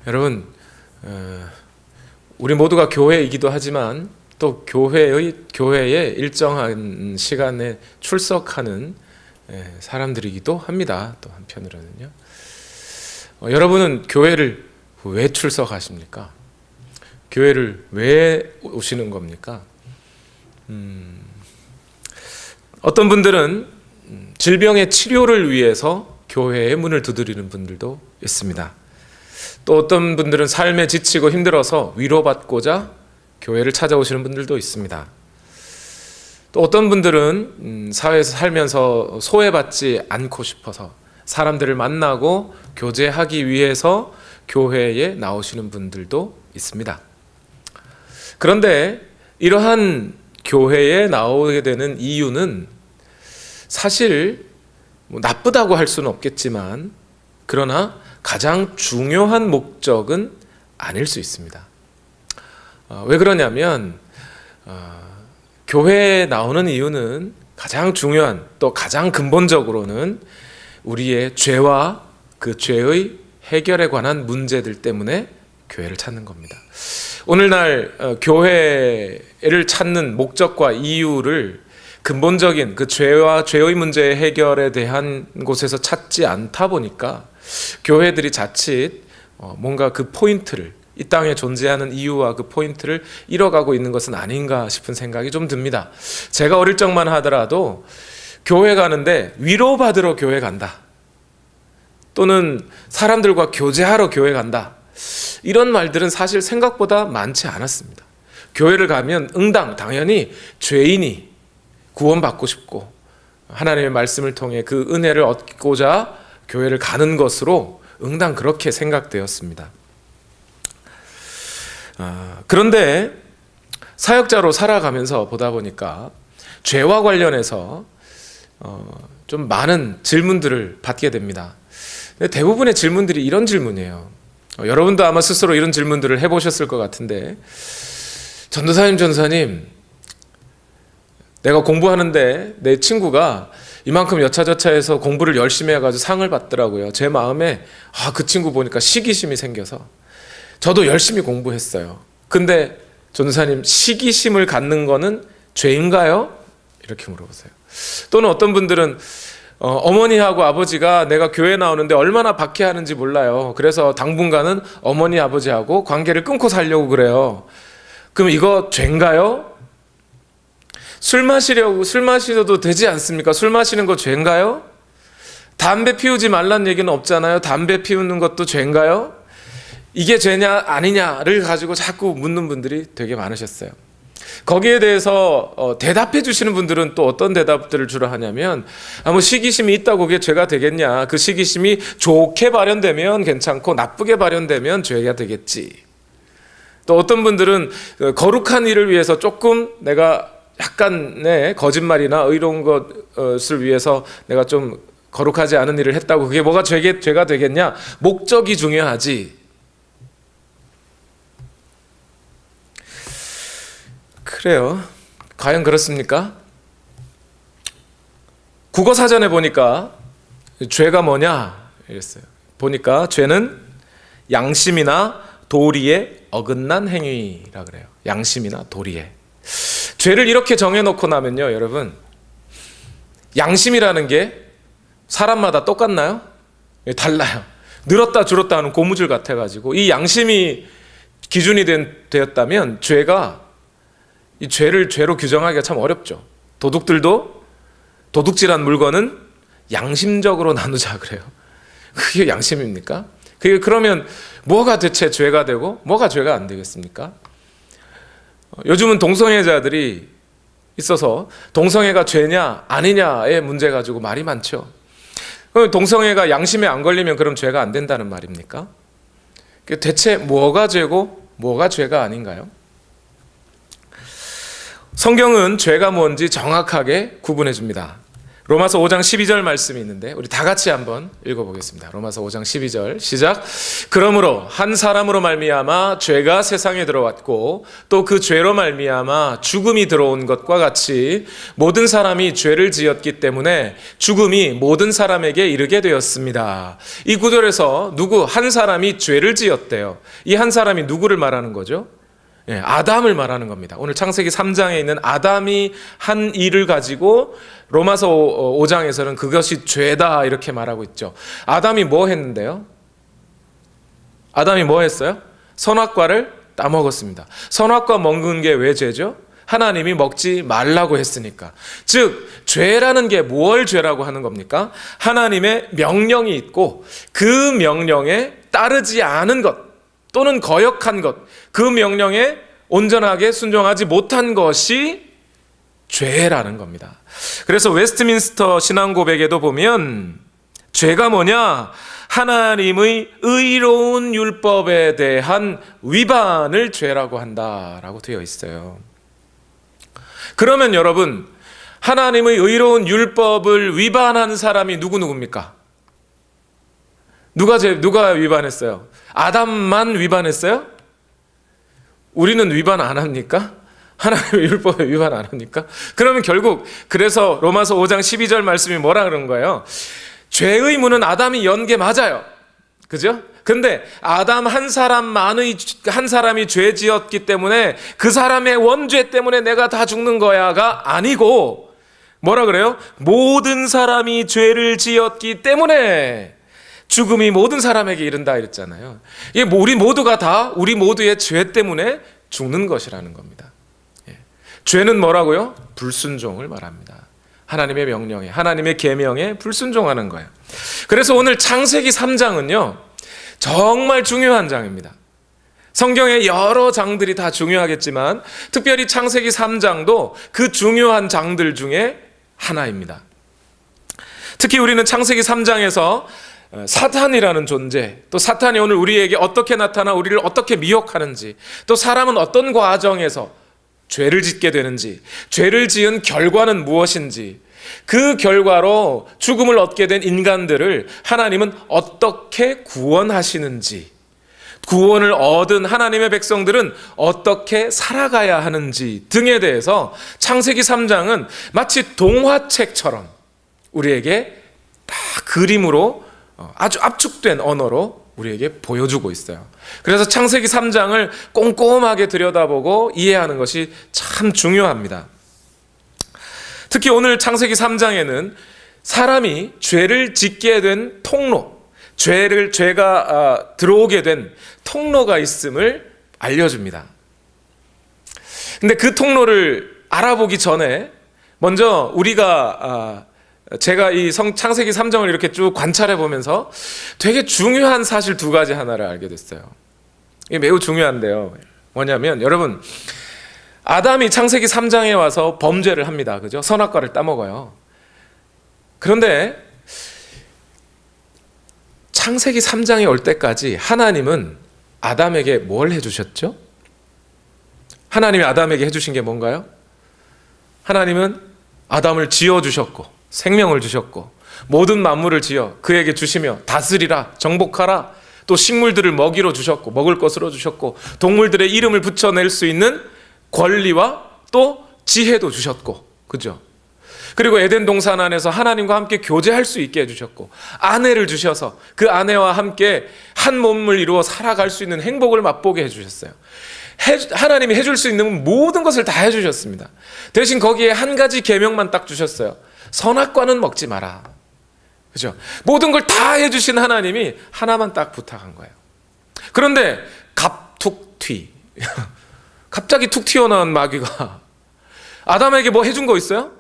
여러분, 우리 모두가 교회이기도 하지만 또 교회에 일정한 시간에 출석하는 사람들이기도 합니다. 또 한편으로는요. 여러분은 교회를 왜 출석하십니까? 교회를 왜 오시는 겁니까? 어떤 분들은 질병의 치료를 위해서 교회의 문을 두드리는 분들도 있습니다. 또 어떤 분들은 삶에 지치고 힘들어서 위로받고자 교회를 찾아오시는 분들도 있습니다. 또 어떤 분들은 사회에서 살면서 소외받지 않고 싶어서 사람들을 만나고 교제하기 위해서 교회에 나오시는 분들도 있습니다. 그런데 이러한 교회에 나오게 되는 이유는 사실 나쁘다고 할 수는 없겠지만, 그러나 가장 중요한 목적은 아닐 수 있습니다. 왜 그러냐면 교회에 나오는 이유는 가장 중요한, 또 가장 근본적으로는 우리의 죄와 그 죄의 해결에 관한 문제들 때문에 교회를 찾는 겁니다. 오늘날 교회를 찾는 목적과 이유를 근본적인 그 죄와 죄의 문제의 해결에 대한 곳에서 찾지 않다 보니까 교회들이 자칫 뭔가 그 포인트를, 이 땅에 존재하는 이유와 그 포인트를 잃어가고 있는 것은 아닌가 싶은 생각이 좀 듭니다. 제가 어릴 적만 하더라도 교회 가는데 위로받으러 교회 간다, 또는 사람들과 교제하러 교회 간다, 이런 말들은 사실 생각보다 많지 않았습니다. 교회를 가면 당연히 죄인이 구원받고 싶고 하나님의 말씀을 통해 그 은혜를 얻고자 교회를 가는 것으로 그렇게 생각되었습니다. 그런데 사역자로 살아가면서 보다 보니까 죄와 관련해서 좀 많은 질문들을 받게 됩니다. 근데 대부분의 질문들이 이런 질문이에요. 여러분도 아마 스스로 이런 질문들을 해보셨을 것 같은데, 전도사님, 내가 공부하는데 내 친구가 이만큼 여차저차해서 공부를 열심히 해가지고 상을 받더라고요. 제 마음에 그 친구 보니까 시기심이 생겨서 저도 열심히 공부했어요. 근데 전도사님, 시기심을 갖는 거는 죄인가요? 이렇게 물어보세요. 또는 어떤 분들은 어머니하고 아버지가 내가 교회 나오는데 얼마나 박해하는지 몰라요. 그래서 당분간은 어머니 아버지하고 관계를 끊고 살려고 그래요. 그럼 이거 죄인가요? 술 마시셔도 되지 않습니까? 술 마시는 거 죄인가요? 담배 피우지 말라는 얘기는 없잖아요. 담배 피우는 것도 죄인가요? 이게 죄냐 아니냐를 가지고 자꾸 묻는 분들이 되게 많으셨어요. 거기에 대해서 대답해 주시는 분들은 또 어떤 대답들을 주로 하냐면, 시기심이 있다고 그게 죄가 되겠냐, 그 시기심이 좋게 발현되면 괜찮고 나쁘게 발현되면 죄가 되겠지. 또 어떤 분들은 거룩한 일을 위해서 조금 내가 약간의 거짓말이나 의로운 것을 위해서 내가 좀 거룩하지 않은 일을 했다고 그게 뭐가 죄가 되겠냐, 목적이 중요하지. 그래요. 과연 그렇습니까? 국어사전에 보니까 죄가 뭐냐 이랬어요. 보니까 죄는 양심이나 도리에 어긋난 행위라 그래요. 양심이나 도리에. 죄를 이렇게 정해놓고 나면요, 여러분, 양심이라는 게 사람마다 똑같나요? 달라요. 늘었다 줄었다 하는 고무줄 같아가지고, 이 양심이 기준이 되었다면 이 죄를 죄로 규정하기가 참 어렵죠. 도둑들도 도둑질한 물건은 양심적으로 나누자 그래요. 그게 양심입니까? 그러면 뭐가 대체 죄가 되고 뭐가 죄가 안 되겠습니까? 요즘은 동성애자들이 있어서 동성애가 죄냐 아니냐의 문제 가지고 말이 많죠. 그럼 동성애가 양심에 안 걸리면 그럼 죄가 안 된다는 말입니까? 대체 뭐가 죄고 뭐가 죄가 아닌가요? 성경은 죄가 뭔지 정확하게 구분해 줍니다. 로마서 5장 12절 말씀이 있는데 우리 다 같이 한번 읽어보겠습니다. 로마서 5장 12절 시작. 그러므로 한 사람으로 말미암아 죄가 세상에 들어왔고 또 그 죄로 말미암아 죽음이 들어온 것과 같이 모든 사람이 죄를 지었기 때문에 죽음이 모든 사람에게 이르게 되었습니다. 이 구절에서 한 사람이 죄를 지었대요. 이 한 사람이 누구를 말하는 거죠? 아담을 말하는 겁니다. 오늘 창세기 3장에 있는 아담이 한 일을 가지고 로마서 5장에서는 그것이 죄다 이렇게 말하고 있죠. 아담이 뭐 했는데요? 아담이 뭐 했어요? 선악과를 따먹었습니다. 선악과 먹은 게 왜 죄죠? 하나님이 먹지 말라고 했으니까. 즉 죄라는 게 뭘 죄라고 하는 겁니까? 하나님의 명령이 있고 그 명령에 따르지 않은 것 또는 거역한 것, 그 명령에 온전하게 순종하지 못한 것이 죄라는 겁니다. 그래서 웨스트민스터 신앙고백에도 보면 죄가 뭐냐? 하나님의 의로운 율법에 대한 위반을 죄라고 한다라고 되어 있어요. 그러면 여러분, 하나님의 의로운 율법을 위반한 사람이 누구입니까? 누가 위반했어요? 아담만 위반했어요? 우리는 위반 안 합니까? 하나님의 율법에 위반 안 합니까? 그러면 결국 그래서 로마서 5장 12절 말씀이 뭐라 그런 거예요? 죄의 문은 아담이 연 게 맞아요. 그죠? 근데 아담 한 사람이 죄 지었기 때문에 그 사람의 원죄 때문에 내가 다 죽는 거야가 아니고 뭐라 그래요? 모든 사람이 죄를 지었기 때문에 죽음이 모든 사람에게 이른다 이랬잖아요. 이게 우리 모두의 죄 때문에 죽는 것이라는 겁니다. 죄는 뭐라고요? 불순종을 말합니다. 하나님의 명령에, 하나님의 계명에 불순종하는 거예요. 그래서 오늘 창세기 3장은요 정말 중요한 장입니다. 성경의 여러 장들이 다 중요하겠지만 특별히 창세기 3장도 그 중요한 장들 중에 하나입니다. 특히 우리는 창세기 3장에서 사탄이라는 존재, 또 사탄이 오늘 우리에게 어떻게 나타나 우리를 어떻게 미혹하는지, 또 사람은 어떤 과정에서 죄를 짓게 되는지, 죄를 지은 결과는 무엇인지, 그 결과로 죽음을 얻게 된 인간들을 하나님은 어떻게 구원하시는지, 구원을 얻은 하나님의 백성들은 어떻게 살아가야 하는지 등에 대해서 창세기 3장은 마치 동화책처럼 우리에게 딱 그림으로 아주 압축된 언어로 우리에게 보여주고 있어요. 그래서 창세기 3장을 꼼꼼하게 들여다보고 이해하는 것이 참 중요합니다. 특히 오늘 창세기 3장에는 사람이 죄를 짓게 된 통로, 죄가 들어오게 된 통로가 있음을 알려줍니다. 근데 그 통로를 알아보기 전에 먼저 제가 이 창세기 3장을 이렇게 쭉 관찰해 보면서 되게 중요한 사실 두 가지 하나를 알게 됐어요. 이게 매우 중요한데요. 뭐냐면 여러분, 아담이 창세기 3장에 와서 범죄를 합니다. 그죠? 선악과를 따먹어요. 그런데 창세기 3장에 올 때까지 하나님은 아담에게 뭘 해주셨죠? 하나님이 아담에게 해주신 게 뭔가요? 하나님은 아담을 지어주셨고 생명을 주셨고 모든 만물을 지어 그에게 주시며 다스리라, 정복하라, 또 식물들을 먹이로 주셨고 먹을 것으로 주셨고 동물들의 이름을 붙여낼 수 있는 권리와 또 지혜도 주셨고, 그죠? 그리고 에덴 동산 안에서 하나님과 함께 교제할 수 있게 해주셨고 아내를 주셔서 그 아내와 함께 한 몸을 이루어 살아갈 수 있는 행복을 맛보게 해주셨어요. 하나님이 해줄 수 있는 모든 것을 다 해주셨습니다. 대신 거기에 한 가지 계명만 딱 주셨어요. 선악과는 먹지 마라. 그죠? 모든 걸 다 해주신 하나님이 하나만 딱 부탁한 거예요. 그런데 갑툭튀 갑자기 툭 튀어나온 마귀가 아담에게 뭐 해준 거 있어요?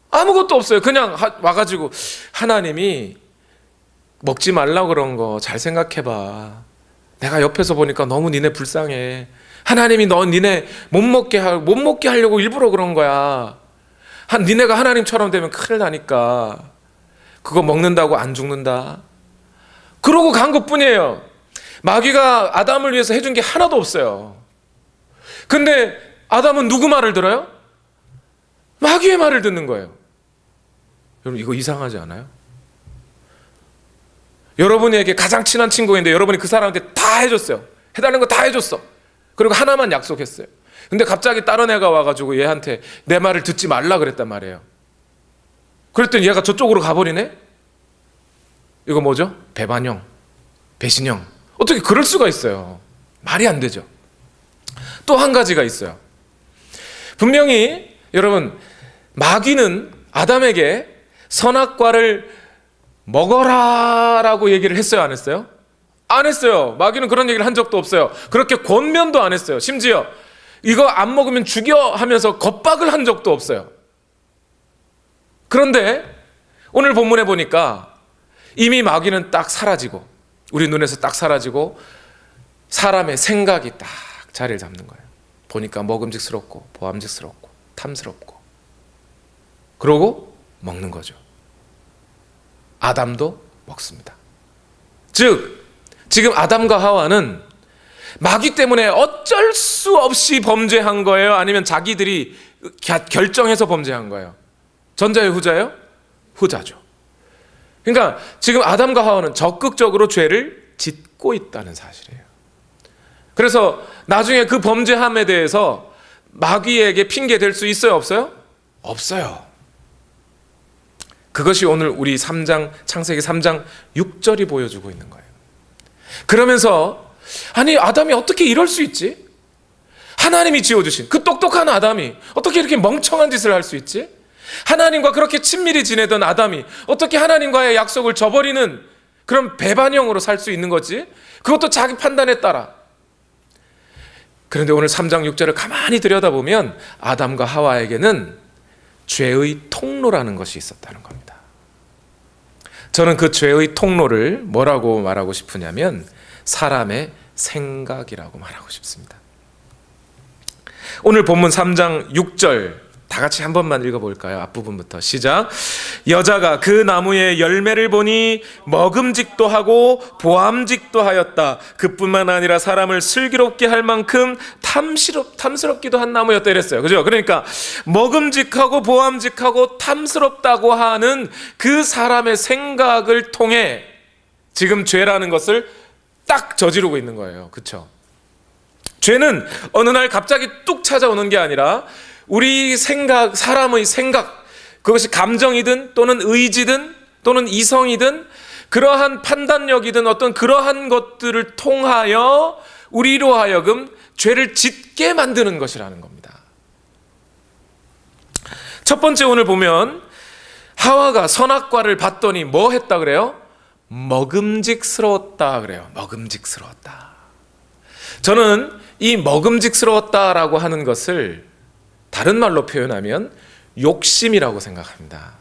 아무것도 없어요. 그냥 와가지고 하나님이 먹지 말라고 그런 거 잘 생각해봐. 내가 옆에서 보니까 너무 니네 불쌍해. 하나님이 니네 못 먹게 하려고 일부러 그런 거야. 니네가 하나님처럼 되면 큰일 나니까 그거 먹는다고 안 죽는다. 그러고 간 것뿐이에요. 마귀가 아담을 위해서 해준 게 하나도 없어요. 근데 아담은 누구 말을 들어요? 마귀의 말을 듣는 거예요. 여러분 이거 이상하지 않아요? 여러분에게 가장 친한 친구인데 여러분이 그 사람한테 다 해줬어요. 해달라는 거 다 해줬어. 그리고 하나만 약속했어요. 근데 갑자기 다른 애가 와가지고 얘한테 내 말을 듣지 말라 그랬단 말이에요. 그랬더니 얘가 저쪽으로 가버리네? 이거 뭐죠? 배반형, 배신형. 어떻게 그럴 수가 있어요? 말이 안 되죠. 또 한 가지가 있어요. 분명히 여러분, 마귀는 아담에게 선악과를 먹어라라고 얘기를 했어요, 안 했어요? 안 했어요. 마귀는 그런 얘기를 한 적도 없어요. 그렇게 권면도 안 했어요. 심지어 이거 안 먹으면 죽여 하면서 겁박을 한 적도 없어요. 그런데 오늘 본문에 보니까 이미 마귀는 딱 사라지고, 우리 눈에서 딱 사라지고 사람의 생각이 딱 자리를 잡는 거예요. 보니까 먹음직스럽고 보암직스럽고 탐스럽고, 그러고 먹는 거죠. 아담도 먹습니다. 즉 지금 아담과 하와는 마귀 때문에 어쩔 수 없이 범죄한 거예요? 아니면 자기들이 결정해서 범죄한 거예요? 전자예요, 후자예요? 후자죠. 그러니까 지금 아담과 하와는 적극적으로 죄를 짓고 있다는 사실이에요. 그래서 나중에 그 범죄함에 대해서 마귀에게 핑계 댈 수 있어요, 없어요? 없어요. 그것이 오늘 우리 창세기 3장 6절이 보여주고 있는 거예요. 그러면서 아니, 아담이 어떻게 이럴 수 있지? 하나님이 지어주신 그 똑똑한 아담이 어떻게 이렇게 멍청한 짓을 할 수 있지? 하나님과 그렇게 친밀히 지내던 아담이 어떻게 하나님과의 약속을 저버리는 그런 배반형으로 살 수 있는 거지? 그것도 자기 판단에 따라. 그런데 오늘 3장 6절을 가만히 들여다보면 아담과 하와에게는 죄의 통로라는 것이 있었다는 겁니다. 저는 그 죄의 통로를 뭐라고 말하고 싶으냐면 사람의 생각이라고 말하고 싶습니다. 오늘 본문 3장 6절 다 같이 한 번만 읽어볼까요? 앞부분부터 시작. 여자가 그 나무의 열매를 보니 먹음직도 하고 보암직도 하였다. 그뿐만 아니라 사람을 슬기롭게 할 만큼 탐스럽기도 한 나무였다 이랬어요. 그죠? 그러니까 먹음직하고 보암직하고 탐스럽다고 하는 그 사람의 생각을 통해 지금 죄라는 것을 딱 저지르고 있는 거예요. 그렇죠? 죄는 어느 날 갑자기 뚝 찾아오는 게 아니라 우리 생각, 사람의 생각, 그것이 감정이든 또는 의지든 또는 이성이든 그러한 판단력이든 어떤 그러한 것들을 통하여 우리로 하여금 죄를 짓게 만드는 것이라는 겁니다. 첫 번째 오늘 보면 하와가 선악과를 봤더니 뭐 했다 그래요? 먹음직스러웠다 그래요. 먹음직스러웠다. 저는 이 먹음직스러웠다라고 하는 것을 다른 말로 표현하면 욕심이라고 생각합니다.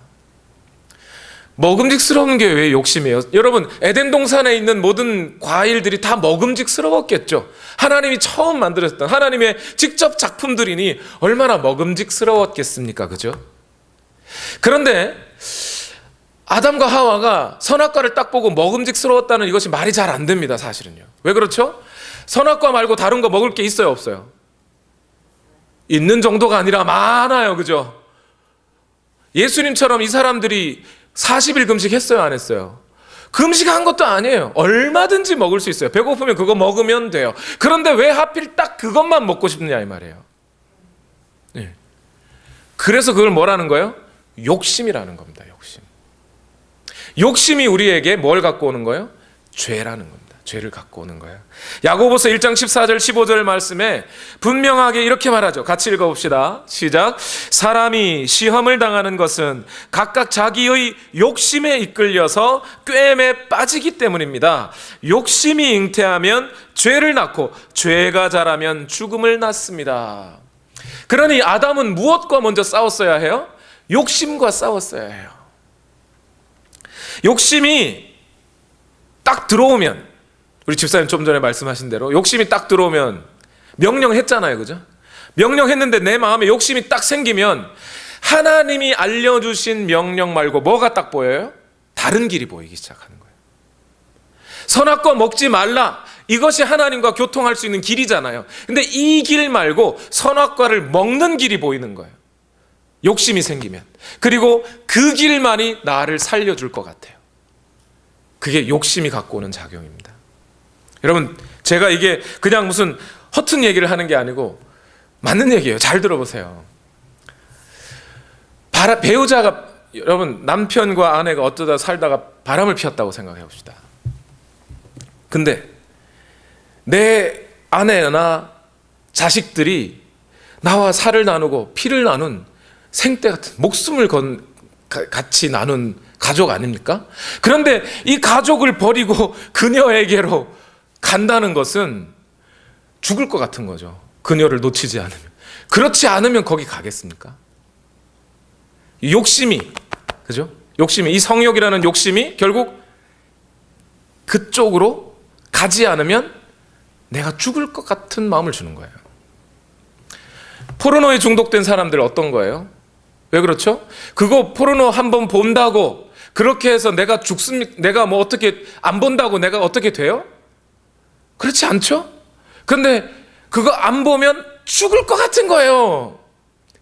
먹음직스러운 게 왜 욕심이에요? 여러분, 에덴 동산에 있는 모든 과일들이 다 먹음직스러웠겠죠. 하나님이 처음 만들었던 하나님의 직접 작품들이니 얼마나 먹음직스러웠겠습니까? 그죠? 그런데 아담과 하와가 선악과를 딱 보고 먹음직스러웠다는 이것이 말이 잘 안 됩니다. 사실은요. 왜 그렇죠? 선악과 말고 다른 거 먹을 게 있어요, 없어요? 있는 정도가 아니라 많아요. 그죠? 예수님처럼 이 사람들이 40일 금식했어요, 안 했어요? 금식한 것도 아니에요. 얼마든지 먹을 수 있어요. 배고프면 그거 먹으면 돼요. 그런데 왜 하필 딱 그것만 먹고 싶느냐 이 말이에요. 네. 그래서 그걸 뭐라는 거예요? 욕심이라는 겁니다. 욕심. 욕심이 우리에게 뭘 갖고 오는 거예요? 죄라는 겁니다. 죄를 갖고 오는 거예요. 야고보서 1장 14절 15절 말씀에 분명하게 이렇게 말하죠. 같이 읽어봅시다. 시작. 사람이 시험을 당하는 것은 각각 자기의 욕심에 이끌려서 꾀임에 빠지기 때문입니다. 욕심이 잉태하면 죄를 낳고 죄가 자라면 죽음을 낳습니다. 그러니 아담은 무엇과 먼저 싸웠어야 해요? 욕심과 싸웠어야 해요. 욕심이 딱 들어오면, 우리 집사님 좀 전에 말씀하신 대로 욕심이 딱 들어오면 명령했잖아요. 그죠? 명령했는데 내 마음에 욕심이 딱 생기면 하나님이 알려주신 명령 말고 뭐가 딱 보여요? 다른 길이 보이기 시작하는 거예요. 선악과 먹지 말라, 이것이 하나님과 교통할 수 있는 길이잖아요. 근데 이 길 말고 선악과를 먹는 길이 보이는 거예요. 욕심이 생기면, 그리고 그 길만이 나를 살려줄 것 같아요. 그게 욕심이 갖고 오는 작용입니다. 여러분, 제가 이게 그냥 무슨 허튼 얘기를 하는 게 아니고 맞는 얘기예요. 잘 들어보세요. 배우자가, 여러분, 남편과 아내가 어쩌다 살다가 바람을 피웠다고 생각해 봅시다. 근데 내 아내나 자식들이 나와 살을 나누고 피를 나눈 생때 같은 목숨을 같이 나눈 가족 아닙니까? 그런데 이 가족을 버리고 그녀에게로 간다는 것은 죽을 것 같은 거죠. 그녀를 놓치지 않으면. 그렇지 않으면 거기 가겠습니까? 욕심이, 그죠? 욕심이, 이 성욕이라는 욕심이 결국 그쪽으로 가지 않으면 내가 죽을 것 같은 마음을 주는 거예요. 포르노에 중독된 사람들 어떤 거예요? 왜 그렇죠? 그거 포르노 한번 본다고 그렇게 해서 내가 죽습니까? 내가 뭐 어떻게 안 본다고 내가 어떻게 돼요? 그렇지 않죠? 근데 그거 안 보면 죽을 것 같은 거예요.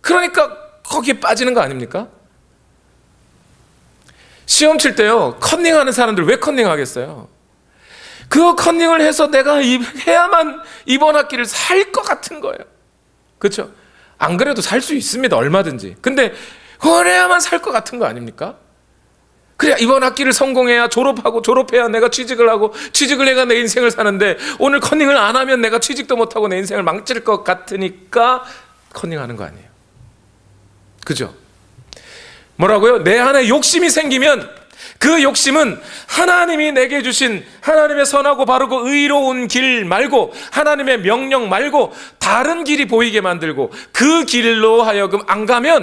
그러니까 거기에 빠지는 거 아닙니까? 시험 칠 때요, 컨닝하는 사람들 왜 컨닝하겠어요? 그 컨닝을 해서 내가 해야만 이번 학기를 살 것 같은 거예요. 그렇죠? 안 그래도 살 수 있습니다. 얼마든지. 근데 그래야만 살 것 같은 거 아닙니까? 그래야 이번 학기를 성공해야 졸업하고, 졸업해야 내가 취직을 하고, 취직을 해야 내 인생을 사는데 오늘 컨닝을 안 하면 내가 취직도 못하고 내 인생을 망칠 것 같으니까 컨닝하는 거 아니에요. 그죠? 뭐라고요? 내 안에 욕심이 생기면 그 욕심은 하나님이 내게 주신 하나님의 선하고 바르고 의로운 길 말고, 하나님의 명령 말고 다른 길이 보이게 만들고, 그 길로 하여금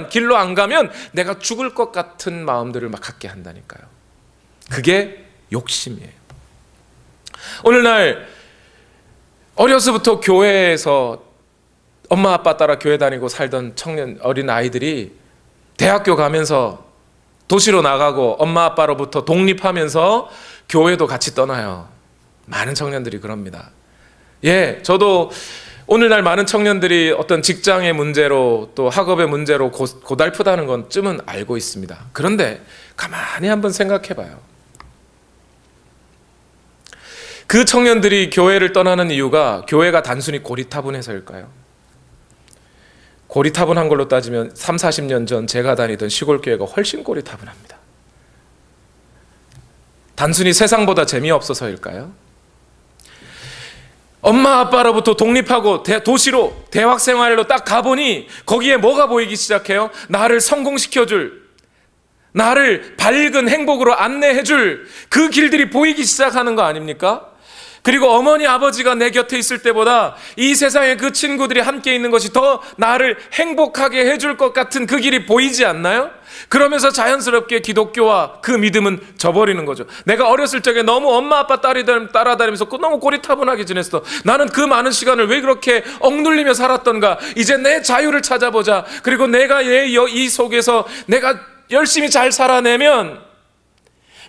길로 안 가면 내가 죽을 것 같은 마음들을 막 갖게 한다니까요. 그게 욕심이에요. 오늘날 어려서부터 교회에서 엄마 아빠 따라 교회 다니고 살던 어린 아이들이 대학교 가면서 도시로 나가고 엄마 아빠로부터 독립하면서 교회도 같이 떠나요. 많은 청년들이 그럽니다. 예, 저도 오늘날 많은 청년들이 어떤 직장의 문제로 또 학업의 문제로 고달프다는 건쯤은 알고 있습니다. 그런데 가만히 한번 생각해 봐요. 그 청년들이 교회를 떠나는 이유가 교회가 단순히 고리타분해서일까요? 고리타분한 걸로 따지면 30-40년 전 제가 다니던 시골 교회가 훨씬 고리타분합니다. 단순히 세상보다 재미없어서일까요? 엄마 아빠로부터 독립하고 도시로 대학생활로 딱 가보니 거기에 뭐가 보이기 시작해요? 나를 성공시켜줄, 나를 밝은 행복으로 안내해줄 그 길들이 보이기 시작하는 거 아닙니까? 그리고 어머니 아버지가 내 곁에 있을 때보다 이 세상에 그 친구들이 함께 있는 것이 더 나를 행복하게 해줄 것 같은 그 길이 보이지 않나요? 그러면서 자연스럽게 기독교와 그 믿음은 져버리는 거죠. 내가 어렸을 적에 너무 엄마 아빠 따라다니면서 너무 고리타분하게 지냈어. 나는 그 많은 시간을 왜 그렇게 억눌리며 살았던가. 이제 내 자유를 찾아보자. 그리고 내가 이 속에서 내가 열심히 잘 살아내면,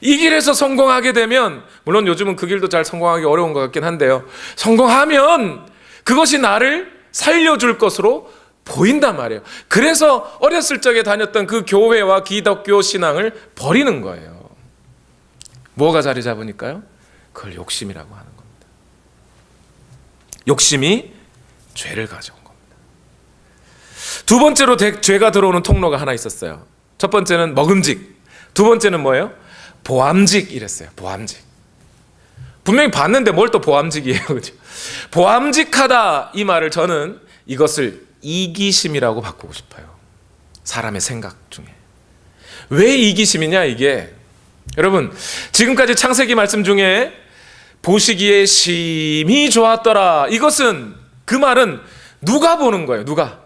이 길에서 성공하게 되면, 물론 요즘은 그 길도 잘 성공하기 어려운 것 같긴 한데요, 성공하면 그것이 나를 살려줄 것으로 보인단 말이에요. 그래서 어렸을 적에 다녔던 그 교회와 기독교 신앙을 버리는 거예요. 뭐가 자리 잡으니까요? 그걸 욕심이라고 하는 겁니다. 욕심이 죄를 가져온 겁니다. 두 번째로 죄가 들어오는 통로가 하나 있었어요. 첫 번째는 먹음직, 두 번째는 뭐예요? 보암직 이랬어요. 보암직. 분명히 봤는데 뭘 또 보암직이에요. 그죠? 보암직하다, 이 말을 저는 이것을 이기심이라고 바꾸고 싶어요. 사람의 생각 중에. 왜 이기심이냐 이게. 여러분, 지금까지 창세기 말씀 중에 보시기에 심히 좋았더라, 이것은, 그 말은 누가 보는 거예요? 누가?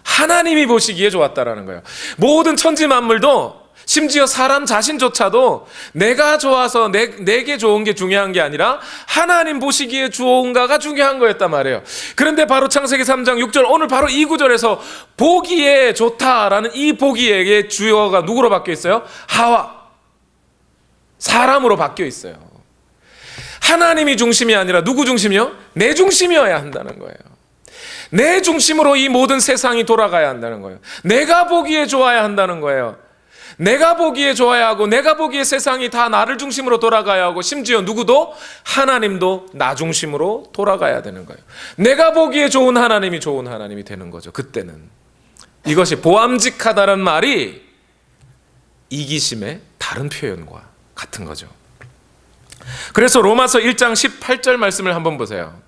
하나님이 보시기에 좋았다라는 거예요. 모든 천지 만물도, 심지어 사람 자신조차도 내가 좋아서 내게 좋은 게 중요한 게 아니라 하나님 보시기에 좋은가가 중요한 거였단 말이에요. 그런데 바로 창세기 3장 6절, 오늘 바로 이 구절에서 보기에 좋다라는 이 보기에 주어가 누구로 바뀌어 있어요? 하와, 사람으로 바뀌어 있어요. 하나님이 중심이 아니라 누구 중심이요? 내 중심이어야 한다는 거예요. 내 중심으로 이 모든 세상이 돌아가야 한다는 거예요. 내가 보기에 좋아야 한다는 거예요. 내가 보기에 좋아야 하고 내가 보기에 세상이 다 나를 중심으로 돌아가야 하고 심지어 누구도 하나님도 나 중심으로 돌아가야 되는 거예요. 내가 보기에 좋은 하나님이 되는 거죠. 그때는 이것이 보암직하다는 말이 이기심의 다른 표현과 같은 거죠. 그래서 로마서 1장 18절 말씀을 한번 보세요.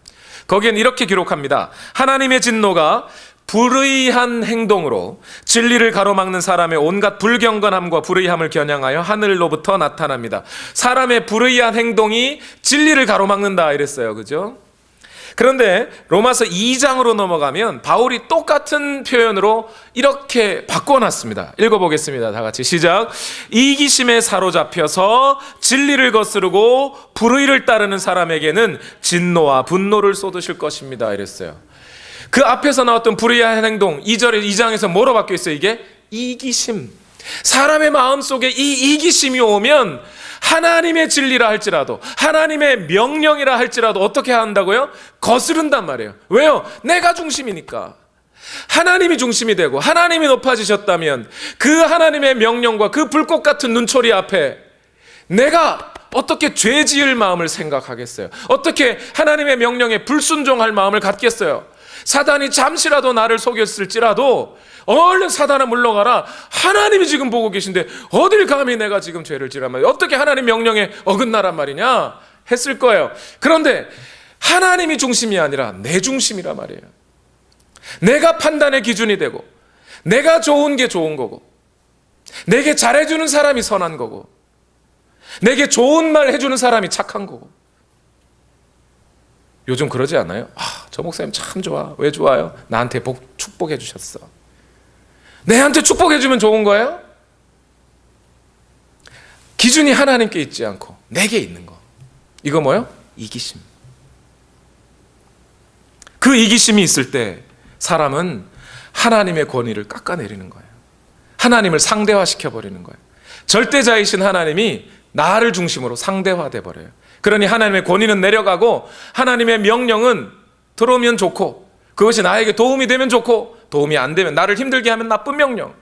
거기엔 이렇게 기록합니다. 하나님의 진노가 불의한 행동으로 진리를 가로막는 사람의 온갖 불경건함과 불의함을 겨냥하여 하늘로부터 나타납니다. 사람의 불의한 행동이 진리를 가로막는다 이랬어요. 그죠? 그런데 로마서 2장으로 넘어가면 바울이 똑같은 표현으로 이렇게 바꿔놨습니다. 읽어보겠습니다. 다 같이 시작. 이기심에 사로잡혀서 진리를 거스르고 불의를 따르는 사람에게는 진노와 분노를 쏟으실 것입니다 이랬어요. 그 앞에서 나왔던 불의한 행동 2장에서 뭐로 바뀌어 있어요? 이게 이기심. 사람의 마음속에 이 이기심이 오면 하나님의 진리라 할지라도 하나님의 명령이라 할지라도 어떻게 한다고요? 거스른단 말이에요. 왜요? 내가 중심이니까. 하나님이 중심이 되고 하나님이 높아지셨다면 그 하나님의 명령과 그 불꽃 같은 눈초리 앞에 내가 어떻게 죄 지을 마음을 생각하겠어요? 어떻게 하나님의 명령에 불순종할 마음을 갖겠어요? 사단이 잠시라도 나를 속였을지라도 얼른 사단아 물러가라. 하나님이 지금 보고 계신데 어딜 감히 내가 지금 죄를 지란 말이야. 어떻게 하나님 명령에 어긋나란 말이냐 했을 거예요. 그런데 하나님이 중심이 아니라 내 중심이란 말이에요. 내가 판단의 기준이 되고 내가 좋은 게 좋은 거고 내게 잘해주는 사람이 선한 거고 내게 좋은 말 해주는 사람이 착한 거고. 요즘 그러지 않아요? 저 목사님 참 좋아. 왜 좋아요? 나한테 축복해 주셨어. 내한테 축복해 주면 좋은 거예요? 기준이 하나님께 있지 않고 내게 있는 거. 이거 뭐예요? 이기심. 그 이기심이 있을 때 사람은 하나님의 권위를 깎아내리는 거예요. 하나님을 상대화시켜 버리는 거예요. 절대자이신 하나님이 나를 중심으로 상대화돼 버려요. 그러니 하나님의 권위는 내려가고 하나님의 명령은 들어오면 좋고 그것이 나에게 도움이 되면 좋고 도움이 안 되면 나를 힘들게 하면 나쁜 명령으로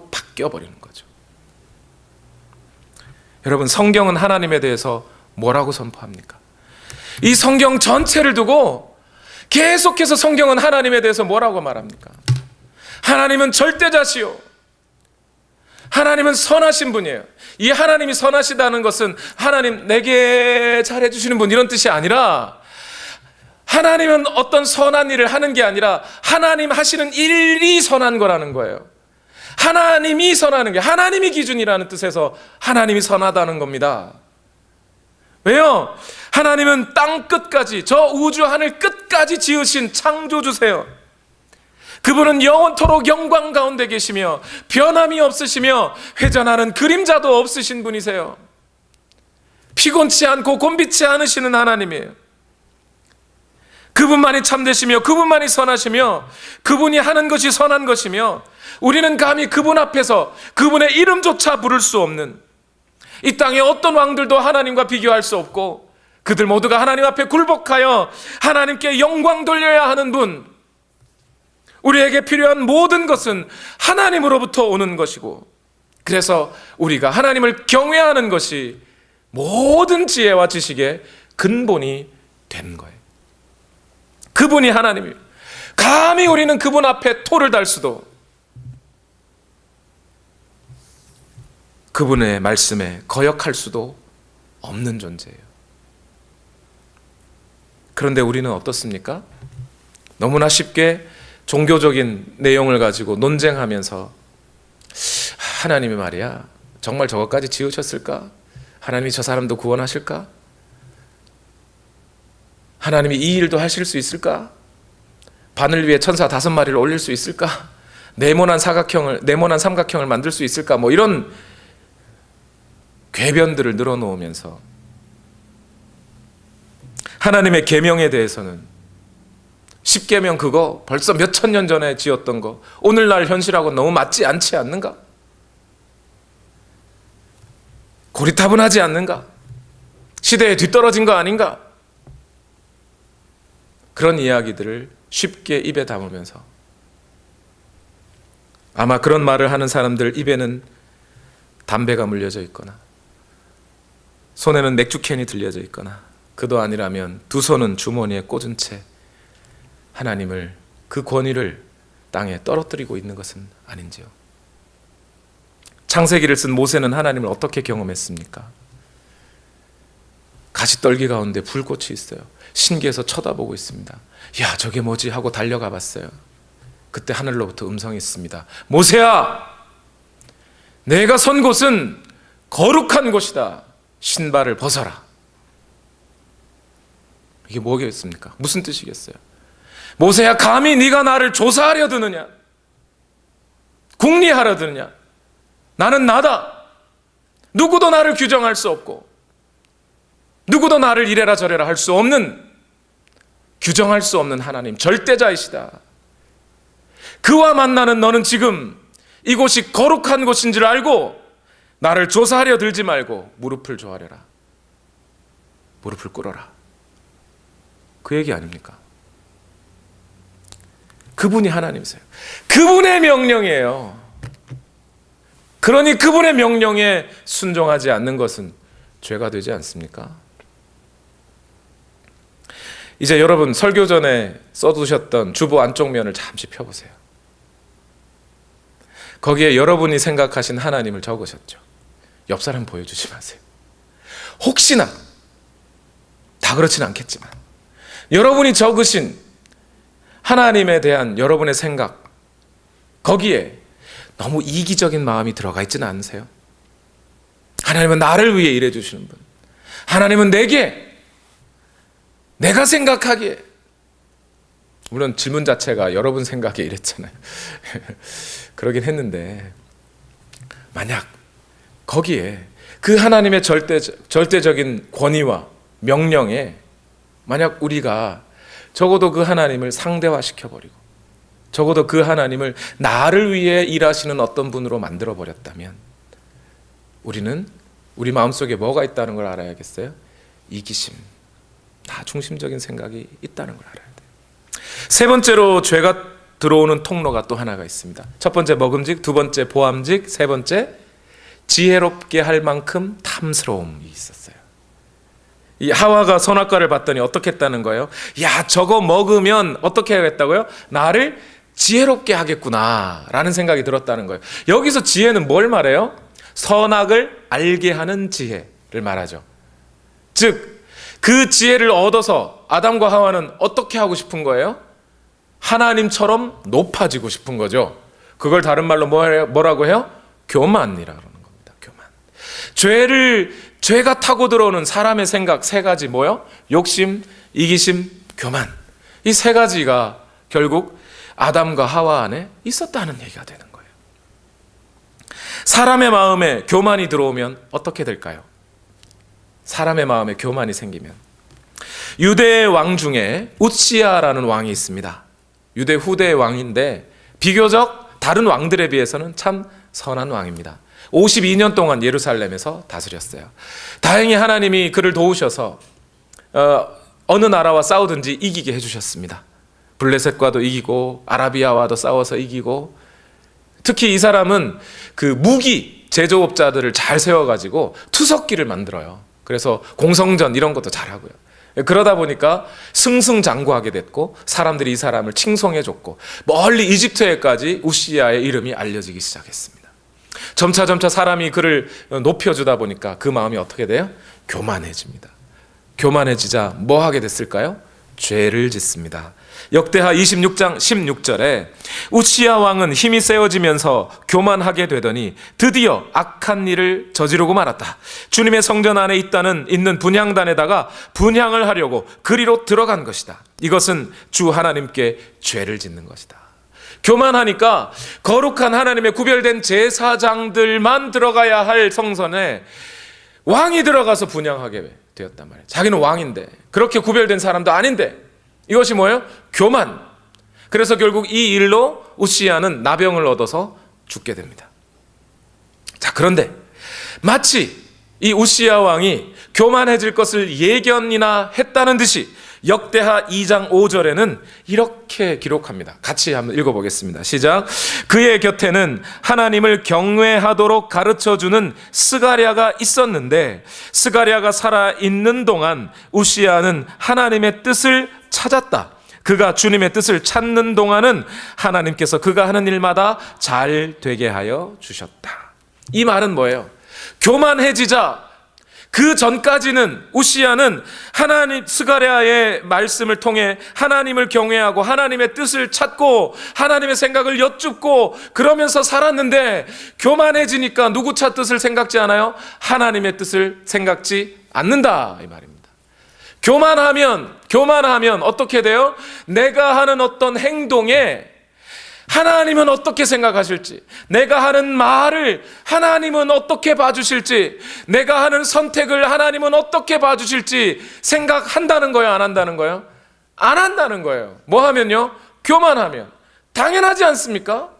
바뀌어버리는 거죠. 여러분, 성경은 하나님에 대해서 뭐라고 선포합니까? 이 성경 전체를 두고 계속해서 성경은 하나님에 대해서 뭐라고 말합니까? 하나님은 절대자시오. 하나님은 선하신 분이에요. 이 하나님이 선하시다는 것은 하나님 내게 잘해주시는 분 이런 뜻이 아니라 하나님은 어떤 선한 일을 하는 게 아니라 하나님 하시는 일이 선한 거라는 거예요. 하나님이 선하는 게 하나님이 기준이라는 뜻에서 하나님이 선하다는 겁니다. 왜요? 하나님은 땅 끝까지 저 우주 하늘 끝까지 지으신 창조주세요. 그분은 영원토록 영광 가운데 계시며 변함이 없으시며 회전하는 그림자도 없으신 분이세요. 피곤치 않고 곤비치 않으시는 하나님이에요. 그분만이 참되시며 그분만이 선하시며 그분이 하는 것이 선한 것이며 우리는 감히 그분 앞에서 그분의 이름조차 부를 수 없는, 이 땅의 어떤 왕들도 하나님과 비교할 수 없고 그들 모두가 하나님 앞에 굴복하여 하나님께 영광 돌려야 하는 분, 우리에게 필요한 모든 것은 하나님으로부터 오는 것이고 그래서 우리가 하나님을 경외하는 것이 모든 지혜와 지식의 근본이 되는 거예요. 그분이 하나님이에요. 감히 우리는 그분 앞에 토를 달 수도 그분의 말씀에 거역할 수도 없는 존재예요. 그런데 우리는 어떻습니까? 너무나 쉽게 종교적인 내용을 가지고 논쟁하면서 하나님이 말이야 정말 저것까지 지으셨을까? 하나님이 저 사람도 구원하실까? 하나님이 이 일도 하실 수 있을까? 반을 위해 천사 5마리를 올릴 수 있을까? 네모난 삼각형을 만들 수 있을까? 뭐 이런 궤변들을 늘어놓으면서 하나님의 계명에 대해서는 10계명 그거 벌써 몇천 년 전에 지었던 거 오늘날 현실하고 너무 맞지 않지 않는가? 고리타분하지 않는가? 시대에 뒤떨어진 거 아닌가? 그런 이야기들을 쉽게 입에 담으면서, 아마 그런 말을 하는 사람들 입에는 담배가 물려져 있거나 손에는 맥주캔이 들려져 있거나, 그도 아니라면 두 손은 주머니에 꽂은 채 하나님을, 그 권위를 땅에 떨어뜨리고 있는 것은 아닌지요. 창세기를 쓴 모세는 하나님을 어떻게 경험했습니까? 가시떨기 가운데 불꽃이 있어요. 신기해서 쳐다보고 있습니다. 야, 저게 뭐지 하고 달려가 봤어요. 그때 하늘로부터 음성이 있습니다. 모세야, 내가 선 곳은 거룩한 곳이다. 신발을 벗어라. 이게 뭐겠습니까? 무슨 뜻이겠어요? 모세야, 감히 네가 나를 조사하려 드느냐? 궁리하려 드느냐? 나는 나다. 누구도 나를 규정할 수 없고, 누구도 나를 이래라 저래라 할 수 없는, 규정할 수 없는 하나님, 절대자이시다. 그와 만나는 너는 지금 이곳이 거룩한 곳인 줄 알고 나를 조사하려 들지 말고 무릎을 조아려라. 무릎을 꿇어라. 그 얘기 아닙니까? 그분이 하나님이세요. 그분의 명령이에요. 그러니 그분의 명령에 순종하지 않는 것은 죄가 되지 않습니까? 이제 여러분, 설교 전에 써두셨던 주보 안쪽 면을 잠시 펴보세요. 거기에 여러분이 생각하신 하나님을 적으셨죠. 옆 사람 보여주지 마세요. 혹시나, 다 그렇진 않겠지만, 여러분이 적으신 하나님에 대한 여러분의 생각, 거기에 너무 이기적인 마음이 들어가 있지는 않으세요? 하나님은 나를 위해 일해 주시는 분, 하나님은 내가 생각하기에, 물론 질문 자체가 여러분 생각에 이랬잖아요. 그러긴 했는데, 만약 거기에 그 하나님의 절대적인 권위와 명령에 만약 우리가 적어도 그 하나님을 상대화시켜버리고, 적어도 그 하나님을 나를 위해 일하시는 어떤 분으로 만들어버렸다면, 우리는 우리 마음속에 뭐가 있다는 걸 알아야겠어요? 이기심, 나 중심적인 생각이 있다는 걸 알아야 돼요. 세 번째로 죄가 들어오는 통로가 또 하나가 있습니다. 첫 번째 먹음직, 두 번째 보암직, 세 번째 지혜롭게 할 만큼 탐스러움이 있었어요. 이 하와가 선악과를 봤더니 어떻게 했다는 거예요? 야, 저거 먹으면 어떻게 하겠다고요? 나를 지혜롭게 하겠구나 라는 생각이 들었다는 거예요. 여기서 지혜는 뭘 말해요? 선악을 알게 하는 지혜를 말하죠. 즉, 그 지혜를 얻어서 아담과 하와는 어떻게 하고 싶은 거예요? 하나님처럼 높아지고 싶은 거죠. 그걸 다른 말로 뭐라고 해요? 교만이라고 하는 겁니다. 교만. 죄가 타고 들어오는 사람의 생각 세 가지 뭐요? 욕심, 이기심, 교만. 이 세 가지가 결국 아담과 하와 안에 있었다는 얘기가 되는 거예요. 사람의 마음에 교만이 들어오면 어떻게 될까요? 사람의 마음에 교만이 생기면, 유대의 왕 중에 우시야라는 왕이 있습니다. 유대 후대의 왕인데 비교적 다른 왕들에 비해서는 참 선한 왕입니다. 52년 동안 예루살렘에서 다스렸어요. 다행히 하나님이 그를 도우셔서 어느 나라와 싸우든지 이기게 해주셨습니다. 블레셋과도 이기고 아라비아와도 싸워서 이기고, 특히 이 사람은 그 무기 제조업자들을 잘 세워가지고 투석기를 만들어요. 그래서 공성전 이런 것도 잘하고요. 그러다 보니까 승승장구하게 됐고, 사람들이 이 사람을 칭송해줬고, 멀리 이집트에까지 우시야의 이름이 알려지기 시작했습니다. 점차 사람이 그를 높여주다 보니까 그 마음이 어떻게 돼요? 교만해집니다. 교만해지자 뭐 하게 됐을까요? 죄를 짓습니다. 역대하 26장 16절에 우시야 왕은 힘이 세워지면서 교만하게 되더니 드디어 악한 일을 저지르고 말았다. 주님의 성전 안에 있는 분향단에다가 분향을 하려고 그리로 들어간 것이다. 이것은 주 하나님께 죄를 짓는 것이다. 교만하니까 거룩한 하나님의 구별된 제사장들만 들어가야 할 성전에 왕이 들어가서 분향하게 되었단 말이에요. 자기는 왕인데, 그렇게 구별된 사람도 아닌데, 이것이 뭐예요? 교만. 그래서 결국 이 일로 우시야는 나병을 얻어서 죽게 됩니다. 자, 그런데 마치 이 우시야 왕이 교만해질 것을 예견이나 했다는 듯이 역대하 2장 5절에는 이렇게 기록합니다. 같이 한번 읽어보겠습니다. 시작. 그의 곁에는 하나님을 경외하도록 가르쳐주는 스가랴가 있었는데 스가랴가 살아있는 동안 우시야는 하나님의 뜻을 찾았다. 그가 주님의 뜻을 찾는 동안은 하나님께서 그가 하는 일마다 잘 되게 하여 주셨다. 이 말은 뭐예요? 교만해지자 그 전까지는 우시야는 하나님 스가랴의 말씀을 통해 하나님을 경외하고 하나님의 뜻을 찾고 하나님의 생각을 여쭙고 그러면서 살았는데 교만해지니까 누구 뜻을 생각지 않아요? 하나님의 뜻을 생각지 않는다 이 말입니다. 교만하면 어떻게 돼요? 내가 하는 어떤 행동에 하나님은 어떻게 생각하실지, 내가 하는 말을 하나님은 어떻게 봐주실지, 내가 하는 선택을 하나님은 어떻게 봐주실지 생각한다는 거예요? 안 한다는 거예요? 안 한다는 거예요. 뭐 하면요? 교만하면. 당연하지 않습니까?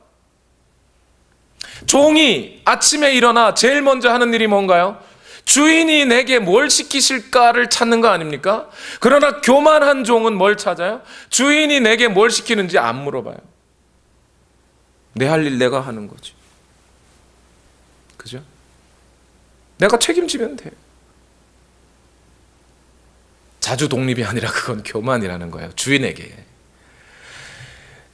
종이 아침에 일어나 제일 먼저 하는 일이 뭔가요? 주인이 내게 뭘 시키실까를 찾는 거 아닙니까? 그러나 교만한 종은 뭘 찾아요? 주인이 내게 뭘 시키는지 안 물어봐요. 내 할 일 내가 하는 거지. 그죠? 내가 책임지면 돼. 자주 독립이 아니라 그건 교만이라는 거예요. 주인에게.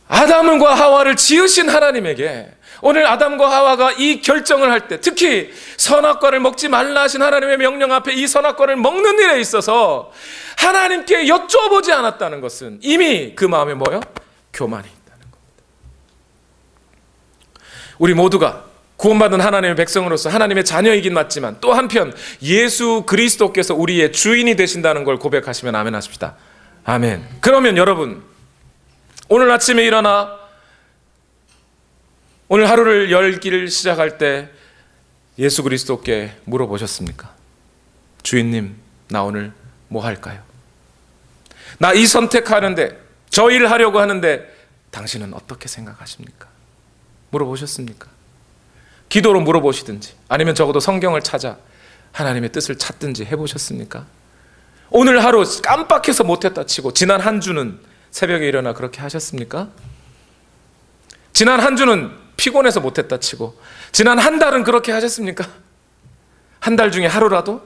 아담과 하와를 지으신 하나님에게 오늘 아담과 하와가 이 결정을 할 때, 특히 선악과를 먹지 말라 하신 하나님의 명령 앞에 이 선악과를 먹는 일에 있어서 하나님께 여쭤보지 않았다는 것은 이미 그 마음에 뭐예요? 교만이 있다는 겁니다. 우리 모두가 구원받은 하나님의 백성으로서 하나님의 자녀이긴 맞지만 또 한편 예수 그리스도께서 우리의 주인이 되신다는 걸 고백하시면 아멘 하십시다. 아멘. 그러면 여러분, 오늘 아침에 일어나 오늘 하루를 열기를 시작할 때 예수 그리스도께 물어보셨습니까? 주인님, 나 오늘 뭐 할까요? 나 이 선택하는데, 저 일을 하려고 하는데 당신은 어떻게 생각하십니까? 물어보셨습니까? 기도로 물어보시든지 아니면 적어도 성경을 찾아 하나님의 뜻을 찾든지 해보셨습니까? 오늘 하루 깜빡해서 못했다 치고 지난 한 주는 새벽에 일어나 그렇게 하셨습니까? 지난 한 주는 피곤해서 못했다 치고 지난 한 달은 그렇게 하셨습니까? 한 달 중에 하루라도?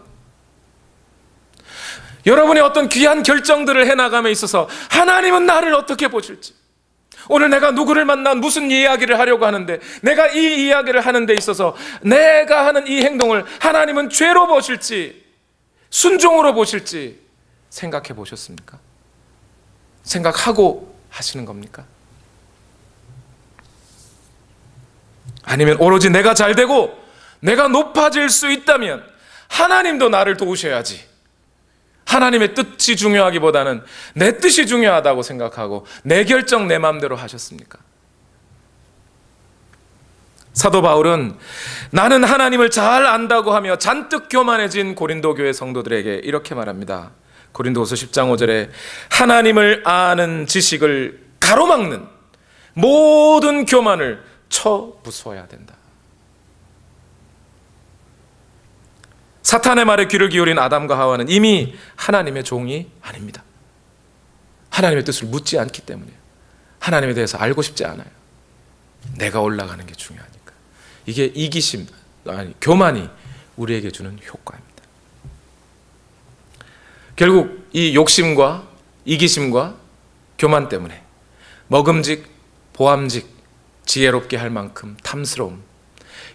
여러분의 어떤 귀한 결정들을 해나감에 있어서 하나님은 나를 어떻게 보실지, 오늘 내가 누구를 만나 무슨 이야기를 하려고 하는데 내가 이 이야기를 하는 데 있어서 내가 하는 이 행동을 하나님은 죄로 보실지 순종으로 보실지 생각해 보셨습니까? 생각하고 하시는 겁니까? 아니면 오로지 내가 잘되고 내가 높아질 수 있다면 하나님도 나를 도우셔야지, 하나님의 뜻이 중요하기보다는 내 뜻이 중요하다고 생각하고 내 결정 내 마음대로 하셨습니까? 사도 바울은 나는 하나님을 잘 안다고 하며 잔뜩 교만해진 고린도 교회 성도들에게 이렇게 말합니다. 고린도후서 10장 5절에 하나님을 아는 지식을 가로막는 모든 교만을 쳐부숴야 된다. 사탄의 말에 귀를 기울인 아담과 하와는 이미 하나님의 종이 아닙니다. 하나님의 뜻을 묻지 않기 때문이에요. 하나님에 대해서 알고 싶지 않아요. 내가 올라가는 게 중요하니까. 이게 이기심, 교만이 우리에게 주는 효과입니다. 결국 이 욕심과 이기심과 교만 때문에 먹음직, 보암직, 지혜롭게 할 만큼 탐스러움,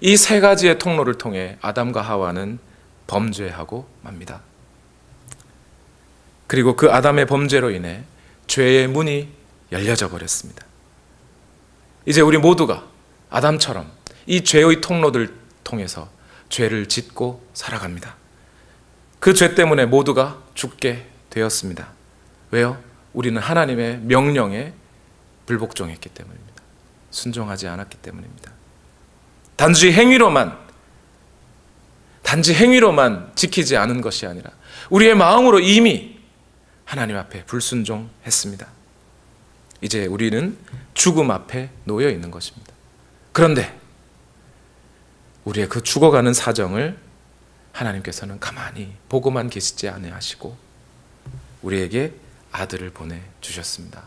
이 세 가지의 통로를 통해 아담과 하와는 범죄하고 맙니다. 그리고 그 아담의 범죄로 인해 죄의 문이 열려져 버렸습니다. 이제 우리 모두가 아담처럼 이 죄의 통로들 통해서 죄를 짓고 살아갑니다. 그 죄 때문에 모두가 죽게 되었습니다. 왜요? 우리는 하나님의 명령에 불복종했기 때문입니다. 순종하지 않았기 때문입니다. 단지 행위로만 지키지 않은 것이 아니라 우리의 마음으로 이미 하나님 앞에 불순종했습니다. 이제 우리는 죽음 앞에 놓여 있는 것입니다. 그런데 우리의 그 죽어가는 사정을 하나님께서는 가만히 보고만 계시지 아니하시고 우리에게 아들을 보내주셨습니다.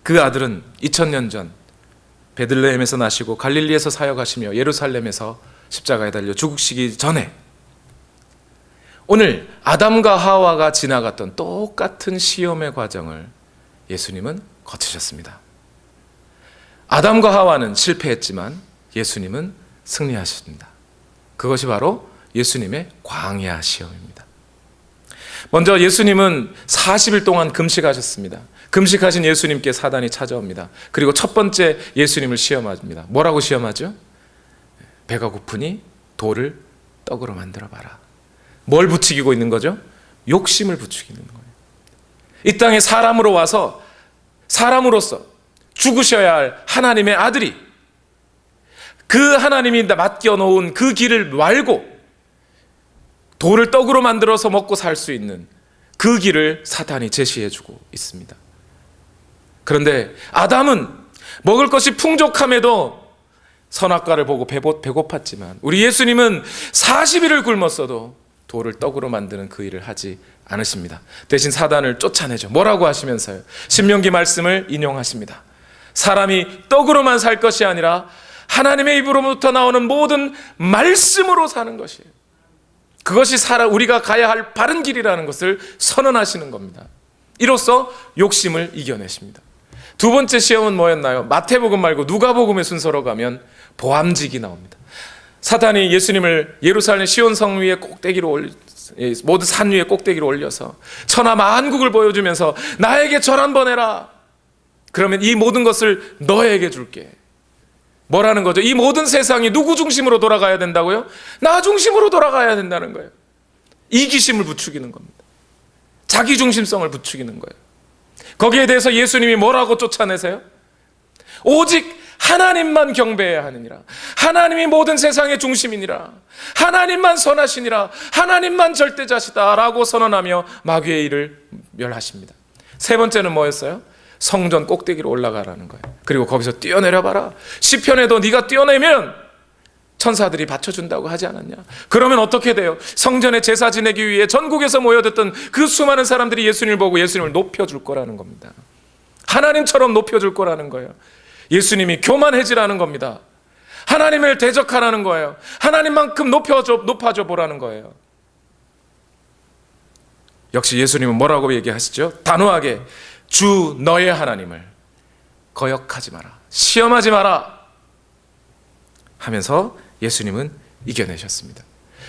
그 아들은 2000년 전 베들레헴에서 나시고 갈릴리에서 사역하시며 예루살렘에서 십자가에 달려 죽으시기 전에 오늘 아담과 하와가 지나갔던 똑같은 시험의 과정을 예수님은 거치셨습니다. 아담과 하와는 실패했지만 예수님은 승리하셨습니다. 그것이 바로 예수님의 광야 시험입니다. 먼저 예수님은 40일 동안 금식하셨습니다. 금식하신 예수님께 사단이 찾아옵니다. 그리고 첫 번째 예수님을 시험합니다. 뭐라고 시험하죠? 배가 고프니 돌을 떡으로 만들어 봐라. 뭘 부추기고 있는 거죠? 욕심을 부추기는 거예요. 이 땅에 사람으로 와서 사람으로서 죽으셔야 할 하나님의 아들이 그 하나님이 맡겨놓은 그 길을 말고 돌을 떡으로 만들어서 먹고 살 수 있는 그 길을 사탄이 제시해주고 있습니다. 그런데 아담은 먹을 것이 풍족함에도 선악과를 보고 배고팠지만 우리 예수님은 40일을 굶었어도 돌을 떡으로 만드는 그 일을 하지 않으십니다. 대신 사단을 쫓아내죠. 뭐라고 하시면서요? 신명기 말씀을 인용하십니다. 사람이 떡으로만 살 것이 아니라 하나님의 입으로부터 나오는 모든 말씀으로 사는 것이에요. 그것이 우리가 가야 할 바른 길이라는 것을 선언하시는 겁니다. 이로써 욕심을 이겨내십니다. 두 번째 시험은 뭐였나요? 마태복음 말고 누가복음의 순서로 가면 보암직이 나옵니다. 사탄이 예수님을 예루살렘 시온성 위에 모든 산 위에 꼭대기로 올려서 천하 만국을 보여주면서 나에게 절 한번 해라. 그러면 이 모든 것을 너에게 줄게. 뭐라는 거죠? 이 모든 세상이 누구 중심으로 돌아가야 된다고요? 나 중심으로 돌아가야 된다는 거예요. 이기심을 부추기는 겁니다. 자기 중심성을 부추기는 거예요. 거기에 대해서 예수님이 뭐라고 쫓아내세요? 오직 하나님만 경배해야 하느니라. 하나님이 모든 세상의 중심이니라. 하나님만 선하시니라. 하나님만 절대자시다 라고 선언하며 마귀의 일을 멸하십니다. 세 번째는 뭐였어요? 성전 꼭대기로 올라가라는 거예요. 그리고 거기서 뛰어내려봐라. 시편에도 네가 뛰어내면 천사들이 받쳐준다고 하지 않았냐? 그러면 어떻게 돼요? 성전에 제사 지내기 위해 전국에서 모여졌던 그 수많은 사람들이 예수님을 보고 예수님을 높여줄 거라는 겁니다. 하나님처럼 높여줄 거라는 거예요. 예수님이 교만해지라는 겁니다. 하나님을 대적하라는 거예요. 하나님만큼 높아져 보라는 거예요. 역시 예수님은 뭐라고 얘기하시죠? 단호하게 주 너의 하나님을 거역하지 마라. 시험하지 마라 하면서 예수님은 이겨내셨습니다.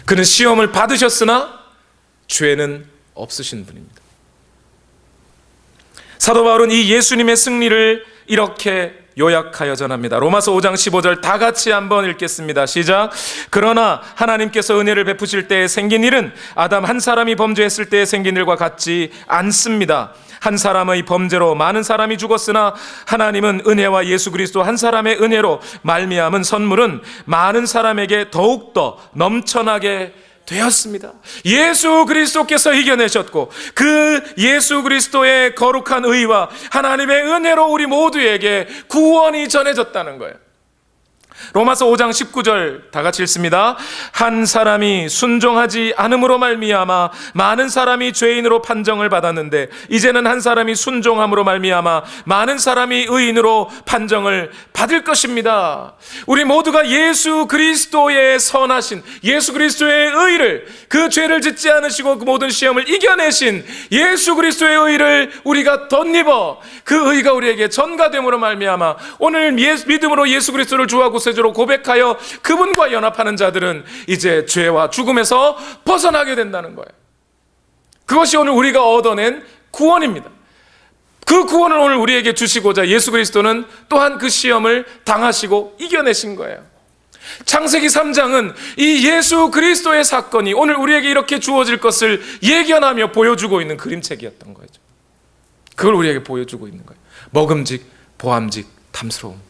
그는 시험을 받으셨으나 죄는 없으신 분입니다. 사도 바울은 이 예수님의 승리를 이렇게 요약하여 전합니다. 로마서 5장 15절 다 같이 한번 읽겠습니다. 시작. 그러나 하나님께서 은혜를 베푸실 때에 생긴 일은 아담 한 사람이 범죄했을 때에 생긴 일과 같지 않습니다. 한 사람의 범죄로 많은 사람이 죽었으나 하나님은 은혜와 예수 그리스도 한 사람의 은혜로 말미암은 선물은 많은 사람에게 더욱더 넘쳐나게 되었습니다. 예수 그리스도께서 이겨내셨고 그 예수 그리스도의 거룩한 의와 하나님의 은혜로 우리 모두에게 구원이 전해졌다는 거예요. 로마서 5장 19절 다 같이 읽습니다. 한 사람이 순종하지 않음으로 말미암아 많은 사람이 죄인으로 판정을 받았는데 이제는 한 사람이 순종함으로 말미암아 많은 사람이 의인으로 판정을 받을 것입니다. 우리 모두가 예수 그리스도의 선하신 예수 그리스도의 의를 그 죄를 짓지 않으시고 그 모든 시험을 이겨내신 예수 그리스도의 의를 우리가 덧입어 그 의가 우리에게 전가됨으로 말미암아 오늘 믿음으로 예수 그리스도를 주와 구세주로 고백하여 그분과 연합하는 자들은 이제 죄와 죽음에서 벗어나게 된다는 거예요. 그것이 오늘 우리가 얻어낸 구원입니다. 그 구원을 오늘 우리에게 주시고자 예수 그리스도는 또한 그 시험을 당하시고 이겨내신 거예요. 창세기 3장은 이 예수 그리스도의 사건이 오늘 우리에게 이렇게 주어질 것을 예견하며 보여주고 있는 그림책이었던 거죠. 그걸 우리에게 보여주고 있는 거예요. 먹음직, 보암직, 탐스러움.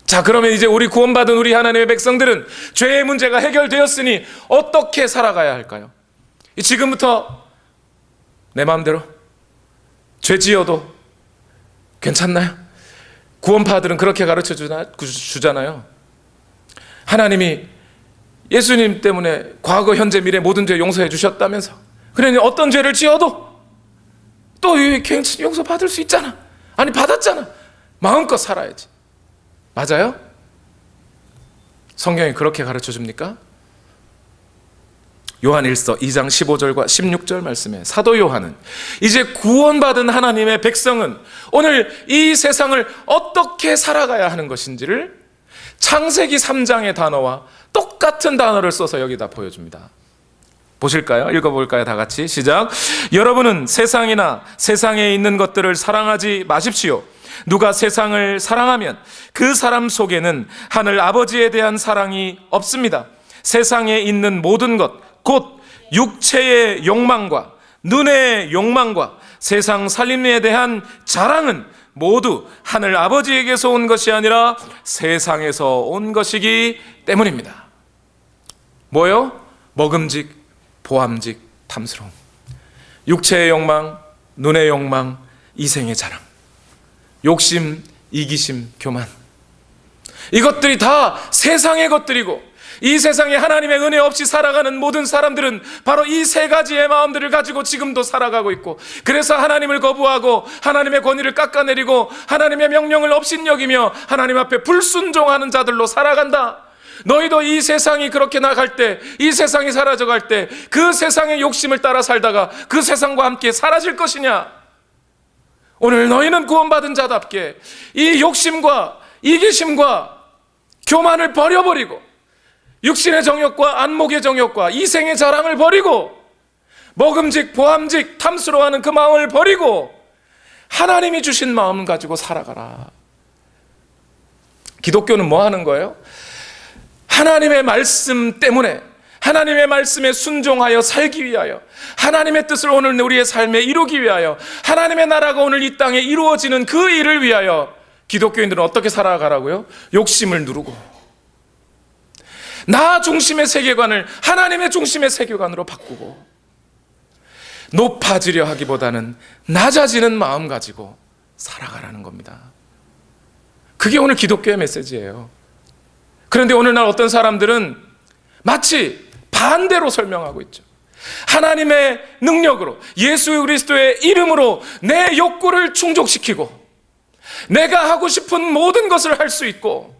자, 그러면 이제 우리 구원받은 우리 하나님의 백성들은 죄의 문제가 해결되었으니 어떻게 살아가야 할까요? 지금부터 내 마음대로 죄 지어도 괜찮나요? 구원파들은 그렇게 가르쳐 주잖아요. 하나님이 예수님 때문에 과거, 현재, 미래 모든 죄 용서해 주셨다면서 그러니 어떤 죄를 지어도 또 용서받을 수 있잖아. 아니 받았잖아. 마음껏 살아야지. 맞아요? 성경이 그렇게 가르쳐 줍니까? 요한 1서 2장 15절과 16절 말씀에 사도 요한은 이제 구원받은 하나님의 백성은 오늘 이 세상을 어떻게 살아가야 하는 것인지를 창세기 3장의 단어와 똑같은 단어를 써서 여기다 보여줍니다. 보실까요? 읽어볼까요? 다 같이 시작. 여러분은 세상이나 세상에 있는 것들을 사랑하지 마십시오. 누가 세상을 사랑하면 그 사람 속에는 하늘 아버지에 대한 사랑이 없습니다. 세상에 있는 모든 것, 곧 육체의 욕망과 눈의 욕망과 세상 살림에 대한 자랑은 모두 하늘 아버지에게서 온 것이 아니라 세상에서 온 것이기 때문입니다. 뭐요? 먹음직, 보암직, 탐스러움. 육체의 욕망, 눈의 욕망, 이생의 자랑, 욕심, 이기심, 교만. 이것들이 다 세상의 것들이고 이 세상에 하나님의 은혜 없이 살아가는 모든 사람들은 바로 이 세 가지의 마음들을 가지고 지금도 살아가고 있고, 그래서 하나님을 거부하고 하나님의 권위를 깎아내리고 하나님의 명령을 업신여기며 하나님 앞에 불순종하는 자들로 살아간다. 너희도 이 세상이 그렇게 나갈 때, 이 세상이 사라져갈 때 그 세상의 욕심을 따라 살다가 그 세상과 함께 사라질 것이냐? 오늘 너희는 구원받은 자답게 이 욕심과 이기심과 교만을 버려버리고 육신의 정욕과 안목의 정욕과 이생의 자랑을 버리고 먹음직, 보암직, 탐스러워하는 그 마음을 버리고 하나님이 주신 마음을 가지고 살아가라. 기독교는 뭐 하는 거예요? 하나님의 말씀 때문에, 하나님의 말씀에 순종하여 살기 위하여, 하나님의 뜻을 오늘 우리의 삶에 이루기 위하여, 하나님의 나라가 오늘 이 땅에 이루어지는 그 일을 위하여 기독교인들은 어떻게 살아가라고요? 욕심을 누르고 나 중심의 세계관을 하나님의 중심의 세계관으로 바꾸고 높아지려 하기보다는 낮아지는 마음 가지고 살아가라는 겁니다. 그게 오늘 기독교의 메시지예요. 그런데 오늘날 어떤 사람들은 마치 반대로 설명하고 있죠. 하나님의 능력으로, 예수 그리스도의 이름으로 내 욕구를 충족시키고 내가 하고 싶은 모든 것을 할 수 있고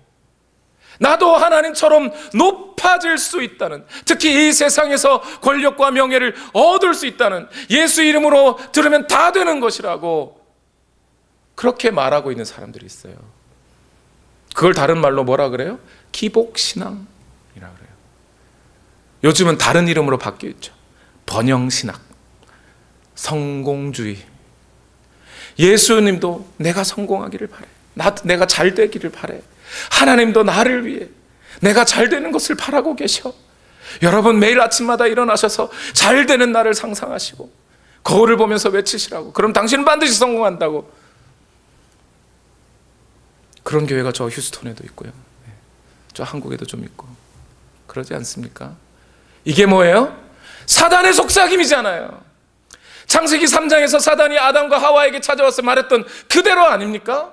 나도 하나님처럼 높아질 수 있다는, 특히 이 세상에서 권력과 명예를 얻을 수 있다는, 예수 이름으로 들으면 다 되는 것이라고 그렇게 말하고 있는 사람들이 있어요. 그걸 다른 말로 뭐라 그래요? 기복신앙이라 그래요. 요즘은 다른 이름으로 바뀌어 있죠. 번영신학, 성공주의. 예수님도 내가 성공하기를 바래, 내가 잘 되기를 바래, 하나님도 나를 위해 내가 잘 되는 것을 바라고 계셔. 여러분 매일 아침마다 일어나셔서 잘 되는 나를 상상하시고 거울을 보면서 외치시라고. 그럼 당신은 반드시 성공한다고. 그런 교회가 저 휴스턴에도 있고요, 저 한국에도 좀 있고 그러지 않습니까? 이게 뭐예요? 사단의 속삭임이잖아요. 창세기 3장에서 사단이 아담과 하와에게 찾아와서 말했던 그대로 아닙니까?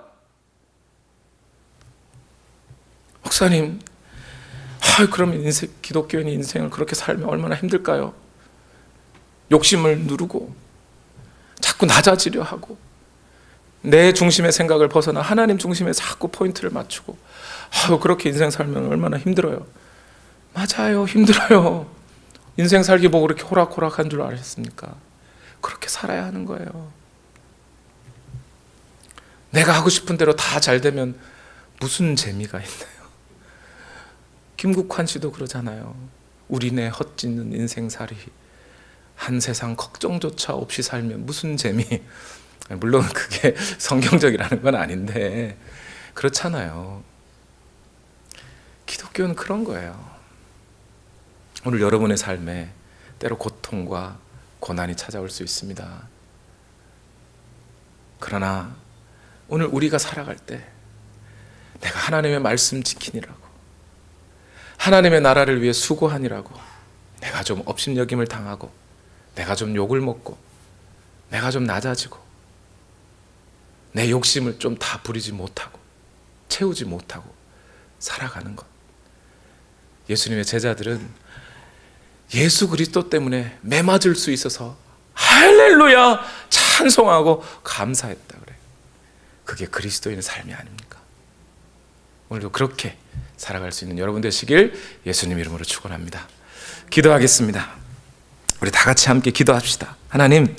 목사님, 그러면 기독교인 인생을 그렇게 살면 얼마나 힘들까요? 욕심을 누르고 자꾸 낮아지려 하고 내 중심의 생각을 벗어나 하나님 중심에 자꾸 포인트를 맞추고 그렇게 인생 살면 얼마나 힘들어요. 맞아요, 힘들어요. 인생 살기 보고 그렇게 호락호락한 줄 아셨습니까? 그렇게 살아야 하는 거예요. 내가 하고 싶은 대로 다 잘 되면 무슨 재미가 있나요? 김국환 씨도 그러잖아요. 우리네 헛짓는 인생살이, 한 세상 걱정조차 없이 살면 무슨 재미. 물론 그게 성경적이라는 건 아닌데 그렇잖아요. 기독교는 그런 거예요. 오늘 여러분의 삶에 때로 고통과 고난이 찾아올 수 있습니다. 그러나 오늘 우리가 살아갈 때 내가 하나님의 말씀 지키니라고, 하나님의 나라를 위해 수고하니라고 내가 좀 업신여김을 당하고 내가 좀 욕을 먹고 내가 좀 낮아지고 내 욕심을 좀 다 부리지 못하고 채우지 못하고 살아가는 것. 예수님의 제자들은 예수 그리스도 때문에 매맞을 수 있어서 할렐루야 찬송하고 감사했다 그래요. 그게 그리스도인의 삶이 아닙니까? 오늘도 그렇게 살아갈 수 있는 여러분 되시길 예수님 이름으로 축원합니다. 기도하겠습니다. 우리 다 같이 함께 기도합시다. 하나님,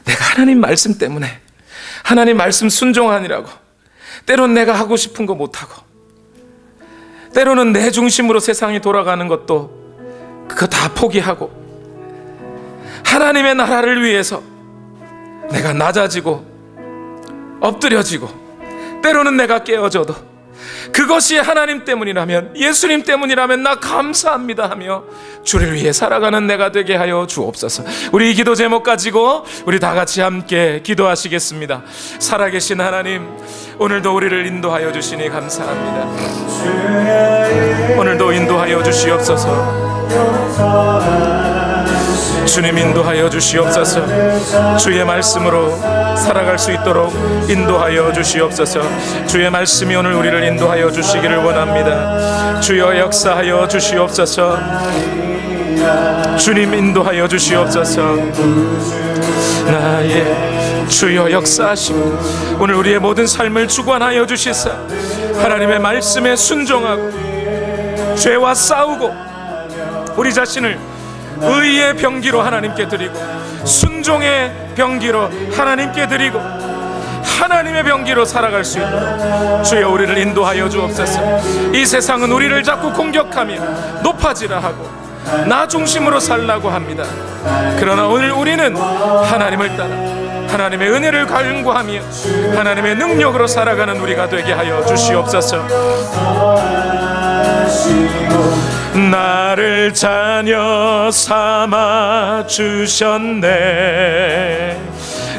내가 하나님 말씀 때문에 하나님 말씀 순종하니라고 때론 내가 하고 싶은 거 못하고 때로는 내 중심으로 세상이 돌아가는 것도 그거 다 포기하고 하나님의 나라를 위해서 내가 낮아지고 엎드려지고 때로는 내가 깨어져도 그것이 하나님 때문이라면, 예수님 때문이라면 나 감사합니다 하며 주를 위해 살아가는 내가 되게 하여 주옵소서. 우리 이 기도 제목 가지고 우리 다 같이 함께 기도하시겠습니다. 살아계신 하나님, 오늘도 우리를 인도하여 주시니 감사합니다. 오늘도 인도하여 주시옵소서. 주님 인도하여 주시옵소서. 주의 말씀으로 살아갈 수 있도록 인도하여 주시옵소서. 주의 말씀이 오늘 우리를 인도하여 주시기를 원합니다. 주여 역사하여 주시옵소서. 주님 인도하여 주시옵소서. 나의 주여 역사하시고 오늘 우리의 모든 삶을 주관하여 주시사 하나님의 말씀에 순종하고 죄와 싸우고 우리 자신을 의의 병기로 하나님께 드리고 순종의 병기로 하나님께 드리고 하나님의 병기로 살아갈 수 있도록 주여 우리를 인도하여 주옵소서. 이 세상은 우리를 자꾸 공격하며 높아지라 하고 나 중심으로 살라고 합니다. 그러나 오늘 우리는 하나님을 따라 하나님의 은혜를 갈구하며 하나님의 능력으로 살아가는 우리가 되게 하여 주시옵소서. 나를 자녀 삼아 주셨네.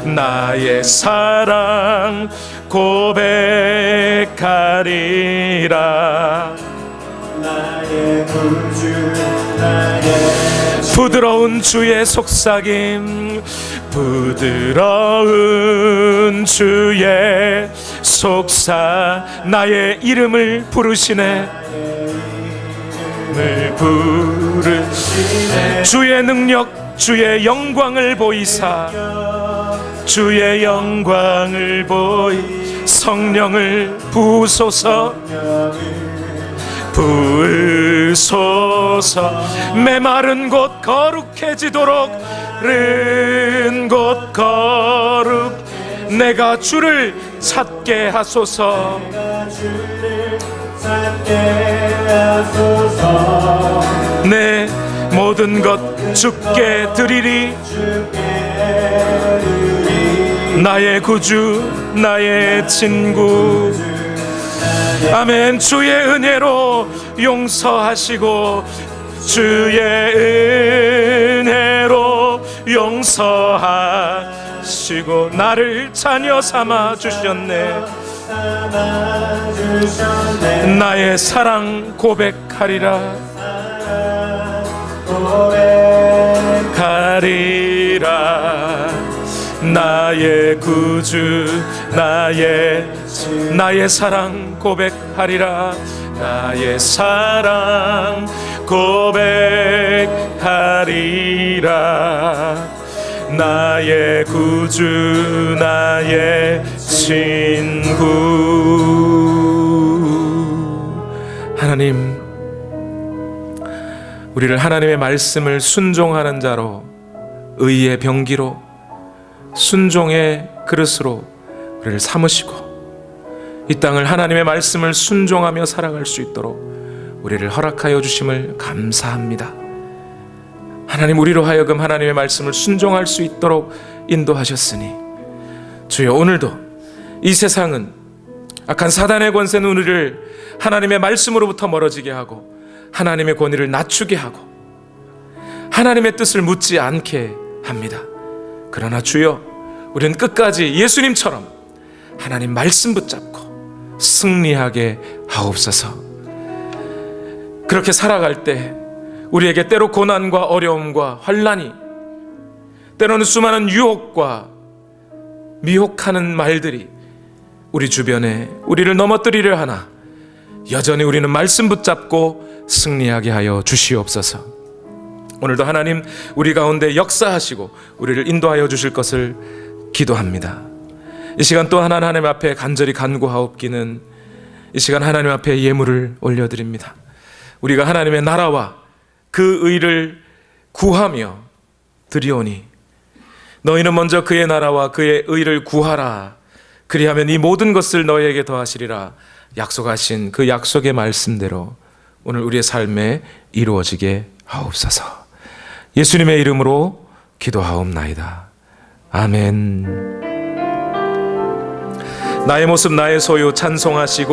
나의 사랑 고백하리라. 나의 구주 나의 부드러운 주의 속삭임, 부드러운 주의 속삭 나의 이름을 부르시네. 주의 능력 주의 영광을 보이사 주의 영광을 보이 성령을 부으소서. 부으소서. 메마른 곳 거룩해지도록 른 곳 거룩 내가 주를 찾게 하소서. 내 모든 것 주께 드리리. 나의 구주 나의 친구. 아멘. 주의 은혜로 용서하시고 주의 은혜로 용서하시고 나를 자녀 삼아 주셨네. 나의 사랑 고백하리라. 가리라. 나의 구주 나의 사랑 고백하리라. 나의 사랑 고백하리라. 나의 구주 나의 친구. 하나님, 우리를 하나님의 말씀을 순종하는 자로, 의의 병기로, 순종의 그릇으로 우리를 삼으시고 이 땅을 하나님의 말씀을 순종하며 살아갈 수 있도록 우리를 허락하여 주심을 감사합니다. 하나님, 우리로 하여금 하나님의 말씀을 순종할 수 있도록 인도하셨으니 주여, 오늘도 이 세상은 악한 사단의 권세는 우리를 하나님의 말씀으로부터 멀어지게 하고 하나님의 권위를 낮추게 하고 하나님의 뜻을 묻지 않게 합니다. 그러나 주여, 우리는 끝까지 예수님처럼 하나님 말씀 붙잡고 승리하게 하옵소서. 그렇게 살아갈 때 우리에게 때로 고난과 어려움과 환난이, 때로는 수많은 유혹과 미혹하는 말들이 우리 주변에 우리를 넘어뜨리려 하나 여전히 우리는 말씀 붙잡고 승리하게 하여 주시옵소서. 오늘도 하나님 우리 가운데 역사하시고 우리를 인도하여 주실 것을 기도합니다. 이 시간 또 하나님 앞에 간절히 간구하옵기는 이 시간 하나님 앞에 예물을 올려드립니다. 우리가 하나님의 나라와 그 의를 구하며 드리오니 너희는 먼저 그의 나라와 그의 의를 구하라. 그리하면 이 모든 것을 너희에게 더하시리라. 약속하신 그 약속의 말씀대로 오늘 우리의 삶에 이루어지게 하옵소서. 예수님의 이름으로 기도하옵나이다. 아멘. 나의 모습 나의 소유 찬송하시고